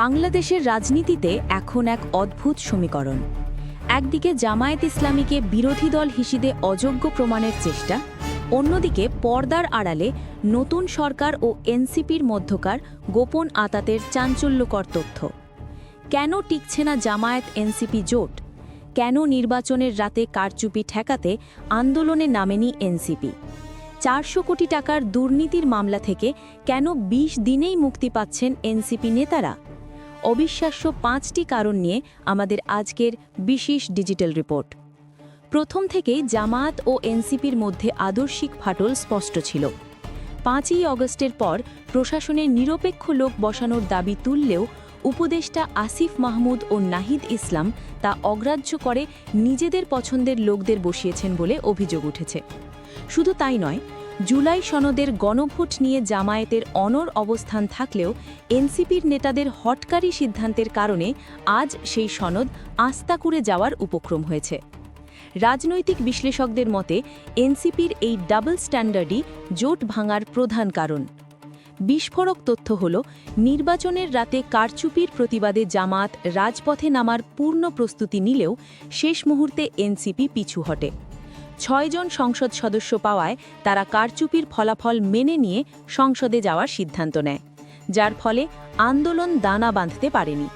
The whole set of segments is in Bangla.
বাংলাদেশের রাজনীতিতে এখন এক অদ্ভুত সমীকরণ। একদিকে জামায়াত ইসলামীকে বিরোধী দল হিসেবে অযোগ্য প্রমাণের চেষ্টা, অন্যদিকে পর্দার আড়ালে নতুন সরকার ও এনসিপির মধ্যকার গোপন আঁতাতের চাঞ্চল্যকর তথ্য। কেন টিকছে না জামায়াত এনসিপি জোট? কেন নির্বাচনের রাতে কারচুপি ঠেকাতে আন্দোলনে নামেনি এনসিপি? 400 কোটি টাকার দুর্নীতির মামলা থেকে কেন 20 দিনেই মুক্তি পাচ্ছেন এনসিপি নেতারা? অবিশ্বাস্য 5টি কারণ নিয়ে আমাদের আজকের বিশেষ ডিজিটাল রিপোর্ট। প্রথম থেকেই জামায়াত ও এনসিপির মধ্যে আদর্শিক ফাটল স্পষ্ট ছিল। 5ই অগস্টের পর প্রশাসনের নিরপেক্ষ লোক বসানোর দাবি তুললেও উপদেষ্টা আসিফ মাহমুদ ও নাহিদ ইসলাম তা অগ্রাহ্য করে নিজেদের পছন্দের লোকদের বসিয়েছেন বলে অভিযোগ উঠেছে। শুধু তাই নয়, জুলাই সনদের গণভোট নিয়ে জামায়াতের অনড় অবস্থান থাকলেও এনসিপির নেতাদের হটকারী সিদ্ধান্তের কারণে আজ সেই সনদ আস্তাকুড়ে যাওয়ার উপক্রম হয়েছে। রাজনৈতিক বিশ্লেষকদের মতে এনসিপির এই ডাবল স্ট্যান্ডার্ডই জোট ভাঙার প্রধান কারণ। বিস্ফোরক তথ্য হল, নির্বাচনের রাতে কারচুপির প্রতিবাদে জামায়াত রাজপথে নামার পূর্ণ প্রস্তুতি নিলেও শেষ মুহূর্তে এনসিপি পিছু হটে। 6 জন সংসদ সদস্য পাওয়ায় তারা কারচুপির ফলাফল মেনে নিয়ে সংসদে যাওয়ার সিদ্ধান্ত নেয়, যার ফলে আন্দোলন দানা বাঁধতে পারেনি।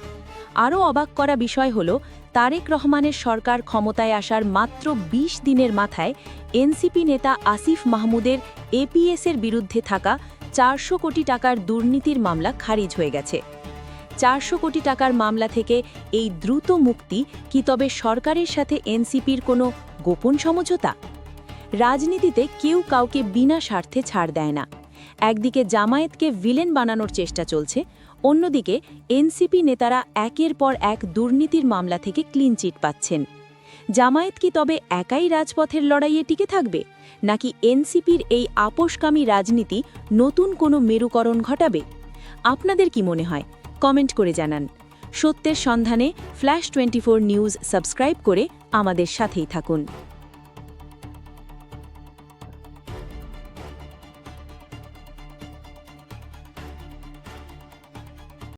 আরও অবাক করা বিষয় হল, তারেক রহমানের সরকার ক্ষমতায় আসার মাত্র 20 দিনের মাথায় এনসিপি নেতা আসিফ মাহমুদের এপিএসের বিরুদ্ধে থাকা 400 কোটি টাকার দুর্নীতির মামলা খারিজ হয়ে গেছে। 400 কোটি টাকার মামলা থেকে এই দ্রুত মুক্তি কি তবে সরকারের সাথে এনসিপির কোনো গোপন সমঝোতা? রাজনীতিতে কেউ কাউকে বিনা স্বার্থে ছাড় দেয় না। একদিকে জামায়াতকে ভিলেন বানানোর চেষ্টা চলছে, অন্যদিকে এনসিপি নেতারা একের পর এক দুর্নীতির মামলা থেকে ক্লিন চিট পাচ্ছেন। জামায়াত কি তবে একাই রাজপথের লড়াইয়ে টিকে থাকবে, নাকি এনসিপির এই আপোষকামী রাজনীতি নতুন কোনো মেরুকরণ ঘটাবে? আপনাদের কি মনে হয়? কমেন্ট করে জানান। সত্যের সন্ধানে ফ্ল্যাশ 24 নিউজ সাবস্ক্রাইব করে আমাদের সাথেই থাকুন।